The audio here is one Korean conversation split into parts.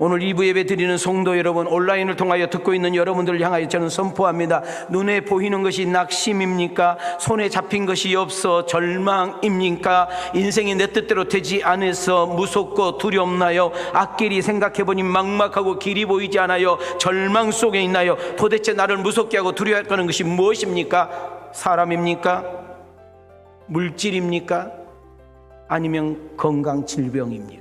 오늘 2부 예배 드리는 성도 여러분, 온라인을 통하여 듣고 있는 여러분들을 향하여 저는 선포합니다. 눈에 보이는 것이 낙심입니까? 손에 잡힌 것이 없어 절망입니까? 인생이 내 뜻대로 되지 않아서 무섭고 두렵나요? 앞길이 생각해보니 막막하고 길이 보이지 않아요. 절망 속에 있나요? 도대체 나를 무섭게 하고 두려워하게 하는 것이 무엇입니까? 사람입니까? 물질입니까? 아니면 건강 질병입니까?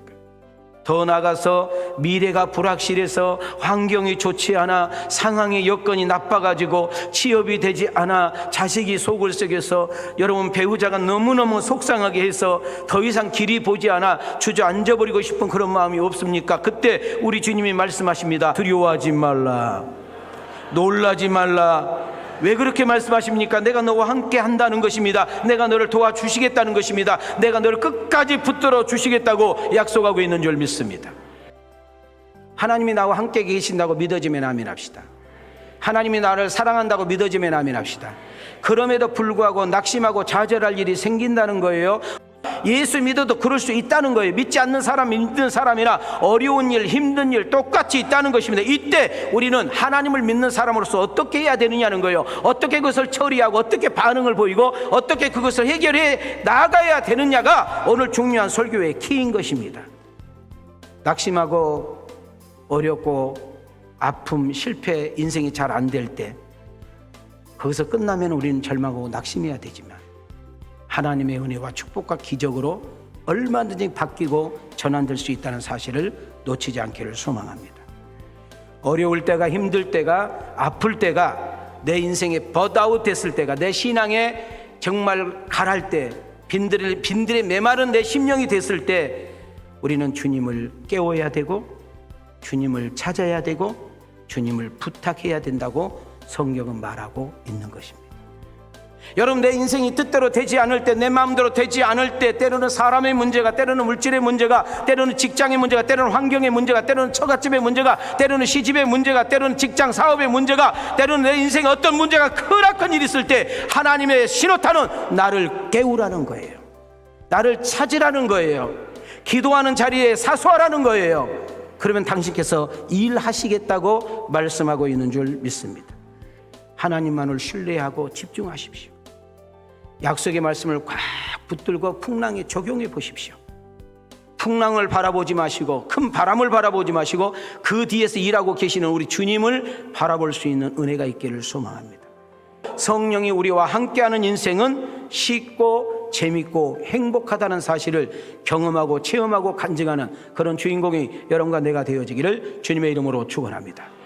더 나아가서 미래가 불확실해서 환경이 좋지 않아, 상황의 여건이 나빠가지고 취업이 되지 않아, 자식이 속을 썩여서, 여러분 배우자가 너무너무 속상하게 해서 더 이상 길이 보지 않아 주저앉아버리고 싶은 그런 마음이 없습니까? 그때 우리 주님이 말씀하십니다. 두려워하지 말라, 놀라지 말라. 왜 그렇게 말씀하십니까? 내가 너와 함께 한다는 것입니다. 내가 너를 도와주시겠다는 것입니다. 내가 너를 끝까지 붙들어 주시겠다고 약속하고 있는 줄 믿습니다. 하나님이 나와 함께 계신다고 믿어지면 아멘 합시다. 하나님이 나를 사랑한다고 믿어지면 아멘 합시다. 그럼에도 불구하고 낙심하고 좌절할 일이 생긴다는 거예요. 예수 믿어도 그럴 수 있다는 거예요. 믿지 않는 사람, 믿는 사람이나 어려운 일, 힘든 일 똑같이 있다는 것입니다. 이때 우리는 하나님을 믿는 사람으로서 어떻게 해야 되느냐는 거예요. 어떻게 그것을 처리하고 어떻게 반응을 보이고 어떻게 그것을 해결해 나가야 되느냐가 오늘 중요한 설교의 키인 것입니다. 낙심하고 어렵고 아픔, 실패, 인생이 잘 안 될 때 거기서 끝나면 우리는 절망하고 낙심해야 되지만 하나님의 은혜와 축복과 기적으로 얼마든지 바뀌고 전환될 수 있다는 사실을 놓치지 않기를 소망합니다. 어려울 때가, 힘들 때가, 아플 때가, 내 인생에 벗아웃 됐을 때가, 내 신앙에 정말 가랄 때, 빈들에 메마른 내 심령이 됐을 때 우리는 주님을 깨워야 되고 주님을 찾아야 되고 주님을 부탁해야 된다고 성경은 말하고 있는 것입니다. 여러분, 내 인생이 뜻대로 되지 않을 때, 내 마음대로 되지 않을 때, 때로는 사람의 문제가, 때로는 물질의 문제가, 때로는 직장의 문제가, 때로는 환경의 문제가, 때로는 처갓집의 문제가, 때로는 시집의 문제가, 때로는 직장 사업의 문제가, 때로는 내 인생에 어떤 문제가, 크나큰 일이 있을 때 하나님의 신호탄은 나를 깨우라는 거예요. 나를 찾으라는 거예요. 기도하는 자리에 사수하라는 거예요. 그러면 당신께서 일하시겠다고 말씀하고 있는 줄 믿습니다. 하나님만을 신뢰하고 집중하십시오. 약속의 말씀을 꽉 붙들고 풍랑에 적용해 보십시오. 풍랑을 바라보지 마시고 큰 바람을 바라보지 마시고 그 뒤에서 일하고 계시는 우리 주님을 바라볼 수 있는 은혜가 있기를 소망합니다. 성령이 우리와 함께하는 인생은 쉽고 재밌고 행복하다는 사실을 경험하고 체험하고 간증하는 그런 주인공이 여러분과 내가 되어지기를 주님의 이름으로 축원합니다.